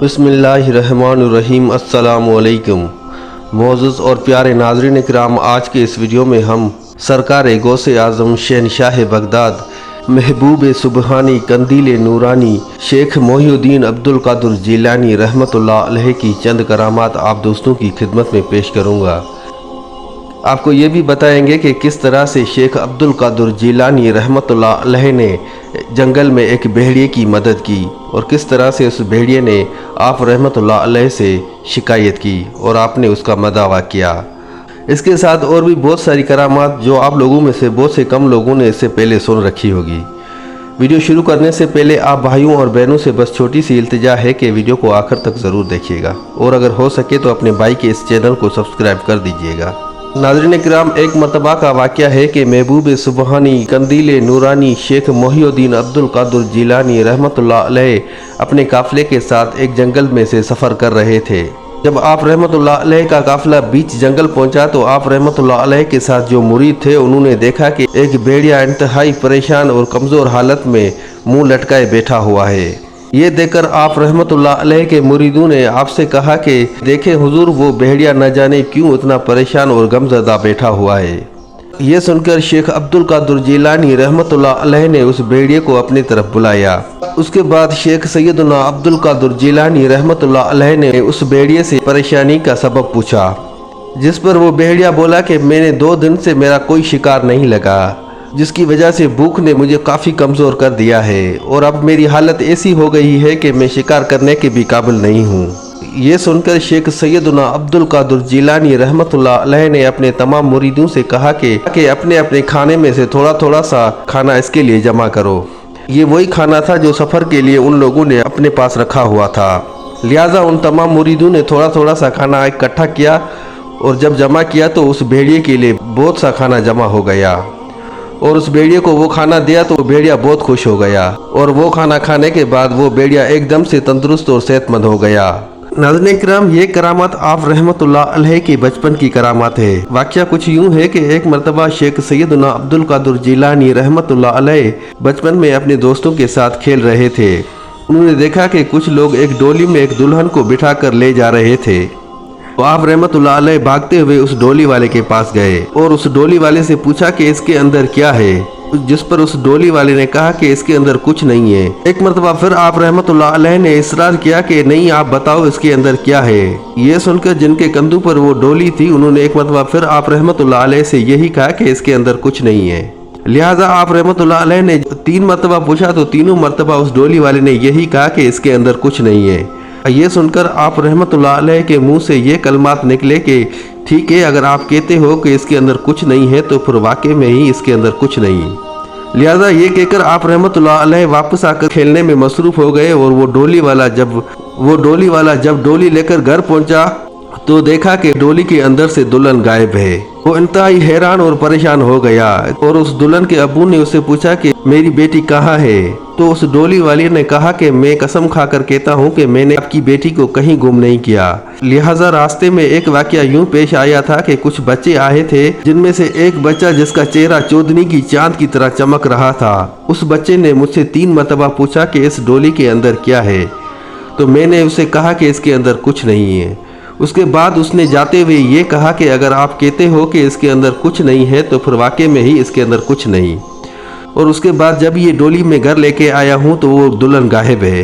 बिस्मिल्लाहिर्रहमानिर्रहीम। अस्सलामु अलैकुम। मोअज़्ज़ज़ और प्यारे नाज़रीन किराम, आज के इस वीडियो में हम सरकार गौसे आज़म शहनशाह बगदाद महबूब सुबहानी कंदील नूरानी शेख मोहिउद्दीन अब्दुल कादिर जिलानी रहमतुल्लाह अलैह की चंद करामात आप दोस्तों की खिदमत में पेश करूँगा। आपको ये भी बताएंगे कि किस तरह से शेख अब्दुल कादिर जिलानी रहमतुल्लाह अलैह ने जंगल में एक भेड़िए की मदद की और किस तरह से उस भेड़िए ने आप रहमतुल्लाह अलैह से शिकायत की और आपने उसका मदावा किया। इसके साथ और भी बहुत सारी करामात जो आप लोगों में से बहुत से कम लोगों ने इससे पहले सुन रखी होगी। वीडियो शुरू करने से पहले आप भाइयों और बहनों से बस छोटी सी इल्तिजा है कि वीडियो को आखिर तक ज़रूर देखिएगा और अगर हो सके तो अपने भाई के इस चैनल को सब्सक्राइब कर दीजिएगा। नाज़रीन किराम, एक मरतबा का वाक़या है कि महबूब सुबहानी कंदील नूरानी शेख मोहिउद्दीन अब्दुल कादिर जिलानी रहमतुल्लाह अलैह अपने काफ़िले के साथ एक जंगल में से सफ़र कर रहे थे। जब आप रहमतुल्लाह अलैह का काफ़िला बीच जंगल पहुंचा तो आप रहमतुल्लाह अलैह के साथ जो मुरीद थे उन्होंने देखा कि एक भेड़िया इंतहाई परेशान और कमज़ोर हालत में मुँह लटकाए बैठा हुआ है। ये देखकर आप रहमतुल्लाह अलैह के मुरीदों ने आपसे कहा कि देखें हुजूर, वो भेड़िया न जाने क्यों इतना परेशान और गमज़दा बैठा हुआ है। ये सुनकर शेख अब्दुल कादिर जिलानी रहमतुल्लाह अलैह ने उस भेड़िए को अपनी तरफ बुलाया। उसके बाद शेख सैयदना अब्दुल कादिर जिलानी रहमतुल्लाह अलैह ने उस भेड़िए से परेशानी का सबब पूछा, जिस पर वो भेड़िया बोला कि मैंने 2 दिन से मेरा कोई शिकार नहीं लगा, जिसकी वजह से भूख ने मुझे काफ़ी कमज़ोर कर दिया है और अब मेरी हालत ऐसी हो गई है कि मैं शिकार करने के भी काबिल नहीं हूँ। ये सुनकर शेख सैयदना अब्दुल कादिर जिलानी रहमतुल्लाह अलैह ने अपने तमाम मुरीदों से कहा कि अपने अपने खाने में से थोड़ा थोड़ा सा खाना इसके लिए जमा करो। ये वही खाना था जो सफ़र के लिए उन लोगों ने अपने पास रखा हुआ था। लिहाजा उन तमाम मुरीदों ने थोड़ा थोड़ा सा खाना इकट्ठा किया और जब जमा किया तो उस भेड़िए के लिए बहुत सा खाना जमा हो गया और उस भेड़िए को वो खाना दिया तो भेड़िया बहुत खुश हो गया और वो खाना खाने के बाद वो भेड़िया एकदम से तंदुरुस्त और सेहतमंद हो गया। नाज़रीन किराम, ये करामात आप रहमतुल्लाह अलैह के बचपन की करामात है। वाक़या कुछ यूँ है कि एक मरतबा शेख सैयदना अब्दुल कादिर जिलानी रहमतुल्लाह अलैह बचपन में अपने दोस्तों के साथ खेल रहे थे। उन्होंने देखा कि कुछ लोग एक डोली में एक दुल्हन को बिठा कर ले जा रहे थे तो आप रहमतुल्लाह अलैह भागते हुए उस डोली वाले के पास गए और उस डोली वाले से पूछा कि इसके अंदर क्या है, जिस पर उस डोली वाले ने कहा कि इसके अंदर कुछ नहीं है। एक मरतबा फिर आप रहमतुल्लाह अलैह ने इसरार किया कि नहीं, आप बताओ इसके अंदर क्या है। ये सुनकर जिनके कंधों पर वो डोली थी उन्होंने एक मरतबा फिर आप रहमतुल्लाह अलैह से यही कहा कि इसके अंदर कुछ नहीं है। लिहाजा आप रहमतुल्लाह अलैह ने 3 मरतबा पूछा तो तीनों मरतबा उस डोली वाले ने यही कहा कि इसके अंदर कुछ नहीं है। ये सुनकर आप रहमतुल्लाह अलैह के मुंह से ये कलमात निकले कि ठीक है, अगर आप कहते हो कि इसके अंदर कुछ नहीं है तो फिर वाकई में ही इसके अंदर कुछ नहीं। लिहाजा ये कहकर आप रहमतुल्लाह अलैह वापस आकर खेलने में मसरूफ़ हो गए और वो डोली वाला जब डोली लेकर घर पहुंचा तो देखा कि डोली के अंदर से दुल्हन गायब है। वो इंतहाई हैरान और परेशान हो गया और उस दुल्हन के अबू ने उससे पूछा कि मेरी बेटी कहाँ है। तो उस डोली वाले ने कहा कि मैं कसम खाकर कहता हूँ कि मैंने आपकी बेटी को कहीं गुम नहीं किया। लिहाजा रास्ते में एक वाकया यूं पेश आया था कि कुछ बच्चे आए थे, जिनमें से एक बच्चा जिसका चेहरा चौदनी की चांद की तरह चमक रहा था। उस बच्चे ने मुझसे 3 मरतबा पूछा कि इस डोली के अंदर क्या है, तो मैंने उसे कहा कि इसके अंदर कुछ नहीं है। उसके बाद उसने जाते हुए ये कहा कि अगर आप कहते हो कि इसके अंदर कुछ नहीं है तो फिर वाकई में ही इसके अंदर कुछ नहीं। और उसके बाद जब ये डोली में घर लेके आया हूँ तो वो दुल्हन गायब है।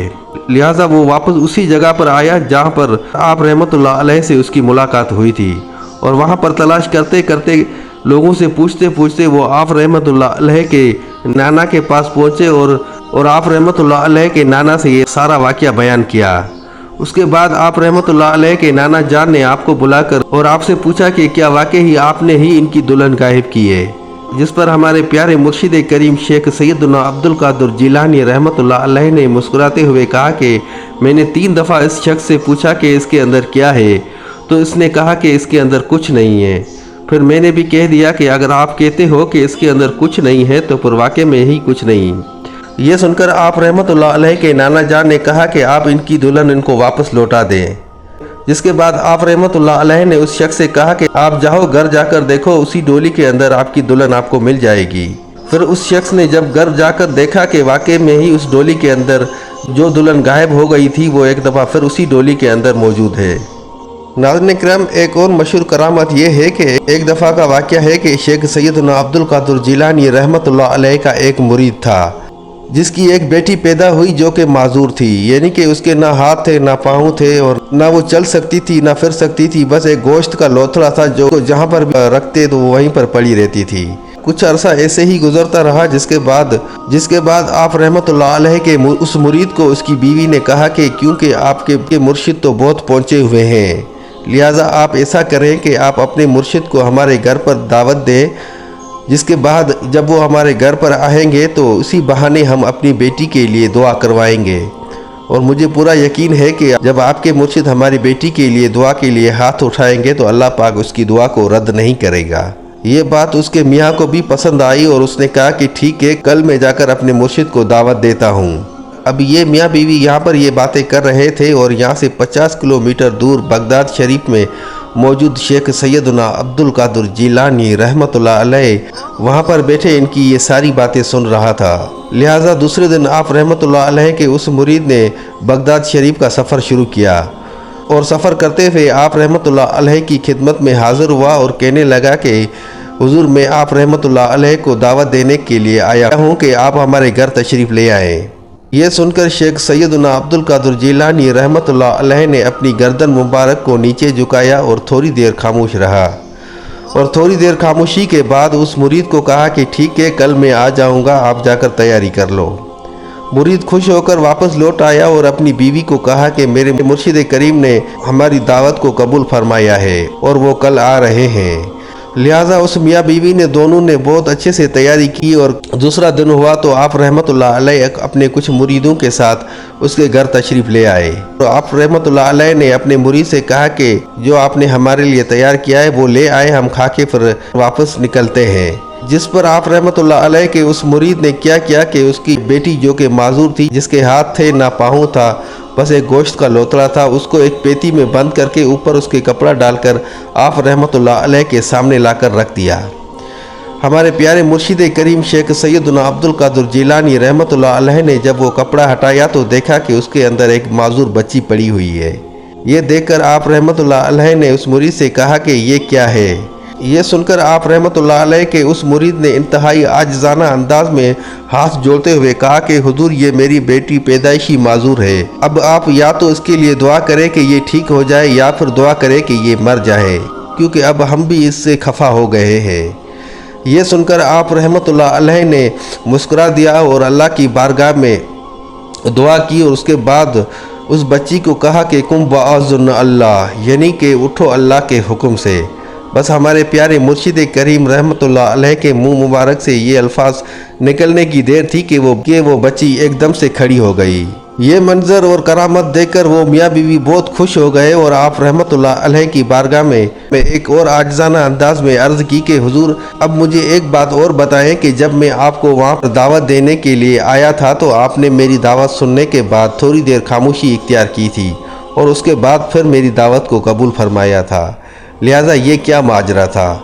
लिहाजा वो वापस उसी जगह पर आया जहाँ पर आप रहमतुल्लाह अलैह से उसकी मुलाकात हुई थी और वहाँ पर तलाश करते करते लोगों से पूछते पूछते वो आप रहमतुल्लाह अलैह के नाना के पास पहुँचे और आप रहमतुल्लाह अलैह के नाना से ये सारा वाक़या बयान किया। उसके बाद आप रहमतुल्लाह अलैह के नाना जान ने आपको बुलाकर और आपसे पूछा कि क्या वाकई ही आपने ही इनकी दुल्हन गायब की है, जिस पर हमारे प्यारे मुर्शिद करीम शेख सैयदना अब्दुल कादिर जिलानी रहमतुल्लाह अलैह ने मुस्कुराते हुए कहा कि मैंने 3 दफ़ा इस शख्स से पूछा कि इसके अंदर क्या है, तो इसने कहा कि इसके अंदर कुछ नहीं है। फिर मैंने भी कह दिया कि अगर आप कहते हो कि इसके अंदर कुछ नहीं है तो फिर वाकई में ही कुछ नहीं। ये सुनकर आप रहमतुल्लाह अलैह के नाना जान ने कहा कि आप इनकी दुल्हन इनको वापस लौटा दें। जिसके बाद आप रहमतुल्लाह अलैह ने उस शख्स से कहा कि आप जाओ घर जाकर देखो, उसी डोली के अंदर आपकी दुल्हन आपको मिल जाएगी। फिर उस शख्स ने जब घर जाकर देखा कि वाकई में ही उस डोली के अंदर जो दुल्हन गायब हो गई थी वो एक दफ़ा फिर उसी डोली के अंदर मौजूद है। नाज़रीन इकराम, एक और मशहूर करामत ये है कि एक दफ़ा का वाक़या है कि शेख सैयदना अब्दुल कादिर जिलानी रहमतुल्लाह अलैह का एक मुरीद था जिसकी एक बेटी पैदा हुई जो कि माजूर थी, यानी कि उसके ना हाथ थे ना पाँव थे और ना वो चल सकती थी ना फिर सकती थी। बस एक गोश्त का लोथड़ा था जो जहाँ पर भी रखते तो वो वहीं पर पड़ी रहती थी। कुछ अरसा ऐसे ही गुजरता रहा जिसके बाद आप रहमतुल्लाह अलैह के उस मुरीद को उसकी बीवी ने कहा कि क्योंकि आपके मुर्शिद तो बहुत पहुँचे हुए हैं, लिहाजा आप ऐसा करें कि आप अपने मुर्शिद को हमारे घर पर दावत दें, जिसके बाद जब वो हमारे घर पर आएंगे तो उसी बहाने हम अपनी बेटी के लिए दुआ करवाएंगे। और मुझे पूरा यकीन है कि जब आपके मुर्शिद हमारी बेटी के लिए दुआ के लिए हाथ उठाएंगे तो अल्लाह पाक उसकी दुआ को रद्द नहीं करेगा। ये बात उसके मियाँ को भी पसंद आई और उसने कहा कि ठीक है, कल मैं जाकर अपने मुर्शिद को दावत देता हूँ। अब ये मियाँ बीवी यहाँ पर ये बातें कर रहे थे और यहाँ से 50 किलोमीटर दूर बगदाद शरीफ में मौजूद शेख सैयदना अब्दुल कादिर जिलानी रहमतुल्लाह अलैह वहाँ पर बैठे इनकी ये सारी बातें सुन रहा था। लिहाजा दूसरे दिन आप रहमतुल्लाह अलैह के उस मुरीद ने बगदाद शरीफ का सफ़र शुरू किया और सफ़र करते हुए आप रहमतुल्लाह अलैह की खिदमत में हाज़िर हुआ और कहने लगा कि हुजूर, मैं आप रहमतुल्लाह अलैह को दावत देने के लिए आया हूँ कि आप हमारे घर तशरीफ़ ले आएँ। ये सुनकर शेख सैयदना अब्दुल कादिर जिलानी रहमतुल्लाह अलैह ने अपनी गर्दन मुबारक को नीचे झुकाया और थोड़ी देर खामोश रहा और थोड़ी देर खामोशी के बाद उस मुरीद को कहा कि ठीक है, कल मैं आ जाऊंगा, आप जाकर तैयारी कर लो। मुरीद खुश होकर वापस लौट आया और अपनी बीवी को कहा कि मेरे मुर्शिद करीम ने हमारी दावत को कबूल फरमाया है और वो कल आ रहे हैं। लिहाजा उस मियाँ बीवी ने दोनों ने बहुत अच्छे से तैयारी की और दूसरा दिन हुआ तो आप रहमतुल्लाह अलैह अपने कुछ मुरीदों के साथ उसके घर तशरीफ़ ले आए। तो आप रहमतुल्लाह अलैह ने अपने मुरीद से कहा कि जो आपने हमारे लिए तैयार किया है वो ले आए, हम खा के फिर वापस निकलते हैं। जिस पर आप रहमतुल्लाह अलैह के उस मुरीद ने क्या किया कि उसकी बेटी जो कि माजूर थी, जिसके हाथ थे ना पाँव था, बस एक गोश्त का लोथड़ा था, उसको एक पेटी में बंद करके ऊपर उसके कपड़ा डालकर आप रहमतुल्लाह अलैह के सामने लाकर रख दिया। हमारे प्यारे मुर्शिद करीम शेख सैयदना अब्दुल कादिर जिलानी रहमतुल्लाह अलैह ने जब वो कपड़ा हटाया तो देखा कि उसके अंदर एक माजूर बच्ची पड़ी हुई है। ये देखकर आप रहमतुल्लाह अलैह ने उस मुरीद से कहा कि ये क्या है। ये सुनकर आप रहमतुल्लाह अलैह के उस मुरीद ने इंतहाई आजिज़ाना अंदाज में हाथ जोड़ते हुए कहा कि हुजूर, ये मेरी बेटी पैदाइशी माजूर है। अब आप या तो इसके लिए दुआ करें कि ये ठीक हो जाए या फिर दुआ करें कि ये मर जाए, क्योंकि अब हम भी इससे खफा हो गए हैं। ये सुनकर आप रहमतुल्लाह अलैह ने मुस्कुरा दिया और अल्लाह की बारगाह में दुआ की और उसके बाद उस बच्ची को कहा कि कुम बाज़ुन अल्लाह, यानी कि उठो अल्लाह के हुक्म से। बस हमारे प्यारे मुर्शिद करीम रहमतुल्लाह अलैह के मुंह मुबारक से ये अल्फाज निकलने की देर थी कि वो बच्ची एकदम से खड़ी हो गई। ये मंजर और करामत देखकर वो मियाँ बीवी बहुत खुश हो गए और आप रहमतुल्लाह अलैह की बारगाह में एक और आजिज़ाना अंदाज में अर्ज़ की कि हुजूर, अब मुझे एक बात और बताएं कि जब मैं आपको वहाँ पर दावत देने के लिए आया था तो आपने मेरी दावत सुनने के बाद थोड़ी देर खामोशी इख्तियार की थी और उसके बाद फिर मेरी दावत को कबूल फरमाया था। लिहाजा ये क्या माजरा था।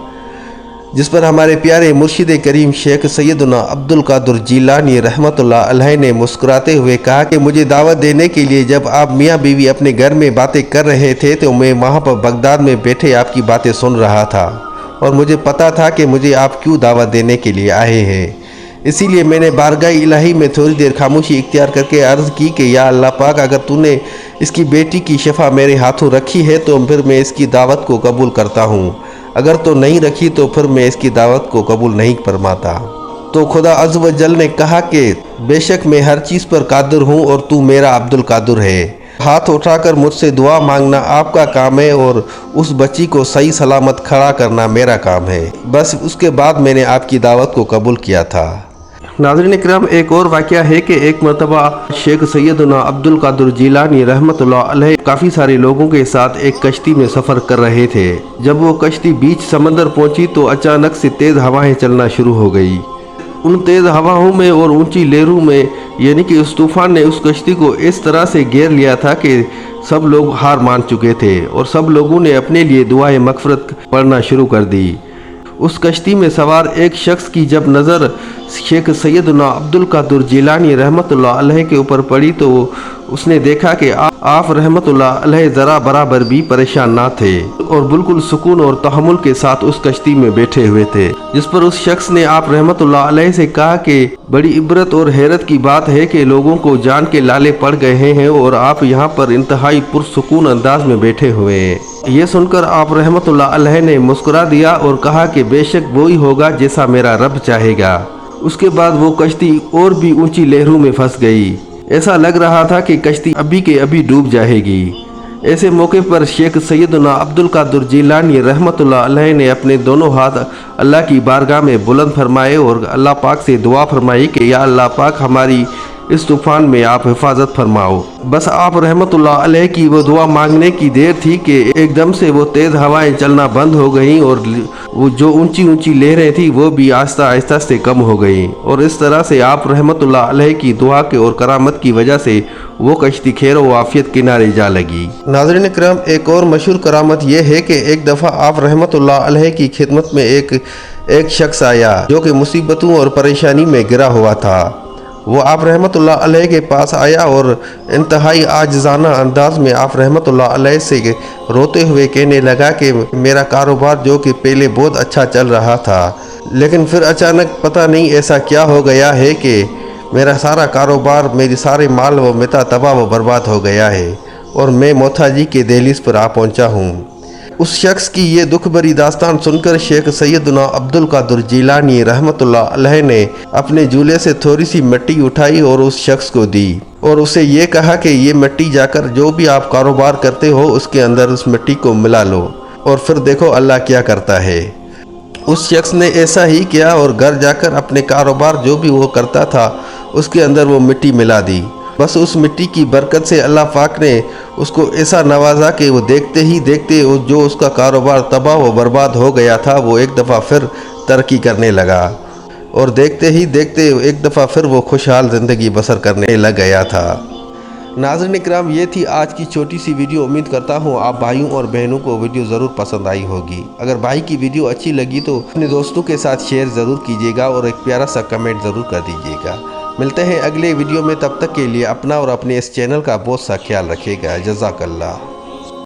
जिस पर हमारे प्यारे मुर्शिद करीम शेख सैयदना अब्दुल कादिर जिलानी रहमतुल्लाह अलैह ने मुस्कुराते हुए कहा कि मुझे दावत देने के लिए जब आप मियाँ बीवी अपने घर में बातें कर रहे थे तो मैं वहाँ पर बगदाद में बैठे आपकी बातें सुन रहा था और मुझे पता था कि मुझे आप क्यों दावत देने के लिए आए हैं। इसीलिए मैंने बारगाह इलाही में थोड़ी देर खामोशी इख्तियार करके अर्ज़ की कि या अल्लाह पाक, अगर तूने इसकी बेटी की शफा मेरे हाथों रखी है तो फिर मैं इसकी दावत को कबूल करता हूँ, अगर तो नहीं रखी तो फिर मैं इसकी दावत को कबूल नहीं फरमाता। तो खुदा अज़्ज़ व जल ने कहा कि बेशक मैं हर चीज़ पर कादिर हूँ और तू मेरा अब्दुल कादिर है। हाथ उठाकर मुझसे दुआ मांगना आपका काम है और उस बच्ची को सही सलामत खड़ा करना मेरा काम है। बस उसके बाद मैंने आपकी दावत को कबूल किया था। नाज़रीन इकराम, एक और वाक़या है कि एक मरतबा शेख सैयदना अब्दुल कादिर जिलानी रहमतुल्लाह अलैह काफ़ी सारे लोगों के साथ एक कश्ती में सफ़र कर रहे थे। जब वो कश्ती बीच समंदर पहुंची तो अचानक से तेज़ हवाएं चलना शुरू हो गई। उन तेज़ हवाओं में और ऊंची लहरों में, यानी कि उस तूफ़ान ने उस कश्ती को इस तरह से घेर लिया था कि सब लोग हार मान चुके थे और सब लोगों ने अपने लिए दुआए मग़फ़िरत पढ़ना शुरू कर दी। उस कश्ती में सवार एक शख्स की जब नज़र शेख सैयदना अब्दुल कादिर जिलानी रहमतुल्लाह अलैह के ऊपर पड़ी तो उसने देखा कि आप रहमतुल्लाह अलैह ज़रा बराबर भी परेशान ना थे और बिल्कुल सुकून और तहम्मुल के साथ उस कश्ती में बैठे हुए थे, जिस पर उस शख्स ने आप रहमतुल्लाह अलैह से कहा कि बड़ी इबरत और हैरत की बात है कि लोगों को जान के लाले पड़ गए हैं और आप यहाँ पर इंतहाई पुरसुकून अंदाज में बैठे हुए हैं। ये सुनकर आप रहमतुल्लाह अलैह ने मुस्कुरा दिया और कहा कि बेशक वही होगा जैसा मेरा रब चाहेगा। उसके बाद वो कश्ती और भी ऊंची लहरों में फंस गई। ऐसा लग रहा था कि कश्ती अभी के अभी डूब जाएगी। ऐसे मौके पर शेख सैयदना अब्दुल कादिर जिलानी रहमतुल्लाह अलैह ने अपने दोनों हाथ अल्लाह की बारगाह में बुलंद फरमाए और अल्लाह पाक से दुआ फरमाई कि या अल्लाह पाक हमारी इस तूफान में आप हिफाजत फरमाओ। बस आप रहमतुल्लाह अलैह की वो दुआ मांगने की देर थी कि एकदम से वो तेज़ हवाएं चलना बंद हो गईं और वो जो ऊंची ऊंची लहरें थी वो भी आहिस्ता आहिस्ता से कम हो गईं और इस तरह से आप रहमतुल्लाह अलैह की दुआ के और करामत की वजह से वो कश्ती खैर व आफियत किनारे जा लगी। नाज़रीन किराम, एक और मशहूर करामत ये है कि एक दफ़ा आप रहमतुल्लाह अलैह की खिदमत में एक शख्स आया जो कि मुसीबतों और परेशानी में गिरा हुआ था। वो आप रहमतुल्लाह अलैह के पास आया और इंतहाई आजिज़ाना अंदाज में आप रहमतुल्लाह अलैह से रोते हुए कहने लगा कि मेरा कारोबार जो कि पहले बहुत अच्छा चल रहा था, लेकिन फिर अचानक पता नहीं ऐसा क्या हो गया है कि मेरा सारा कारोबार, मेरी सारे माल व मता तबाह व बर्बाद हो गया है और मैं मोहताजी के दहलीज़ पर आ पहुंचा हूँ। उस शख्स की ये दुख भरी दास्तान सुनकर शेख सैयदना अब्दुल कादिर जिलानी रहमतुल्लाह अलैह ने अपने झूले से थोड़ी सी मिट्टी उठाई और उस शख्स को दी और उसे ये कहा कि ये मिट्टी जाकर जो भी आप कारोबार करते हो उसके अंदर उस मिट्टी को मिला लो और फिर देखो अल्लाह क्या करता है। उस शख्स ने ऐसा ही किया और घर जाकर अपने कारोबार जो भी वो करता था उसके अंदर वो मिट्टी मिला दी। बस उस मिट्टी की बरकत से अल्लाह पाक ने उसको ऐसा नवाजा कि वो देखते ही देखते जो उसका कारोबार तबाह व बर्बाद हो गया था वो एक दफ़ा फिर तरक्की करने लगा और देखते ही देखते एक दफ़ा फिर वो खुशहाल ज़िंदगी बसर करने लग गया था। नाज़रीन इकराम, ये थी आज की छोटी सी वीडियो। उम्मीद करता हूँ आप भाइयों और बहनों को वीडियो ज़रूर पसंद आई होगी। अगर भाई की वीडियो अच्छी लगी तो अपने दोस्तों के साथ शेयर ज़रूर कीजिएगा और एक प्यारा सा कमेंट ज़रूर कर दीजिएगा। मिलते हैं अगले वीडियो में, तब तक के लिए अपना और अपने इस चैनल का बहुत सा ख्याल रखिएगा। जज़ाकल्लाह।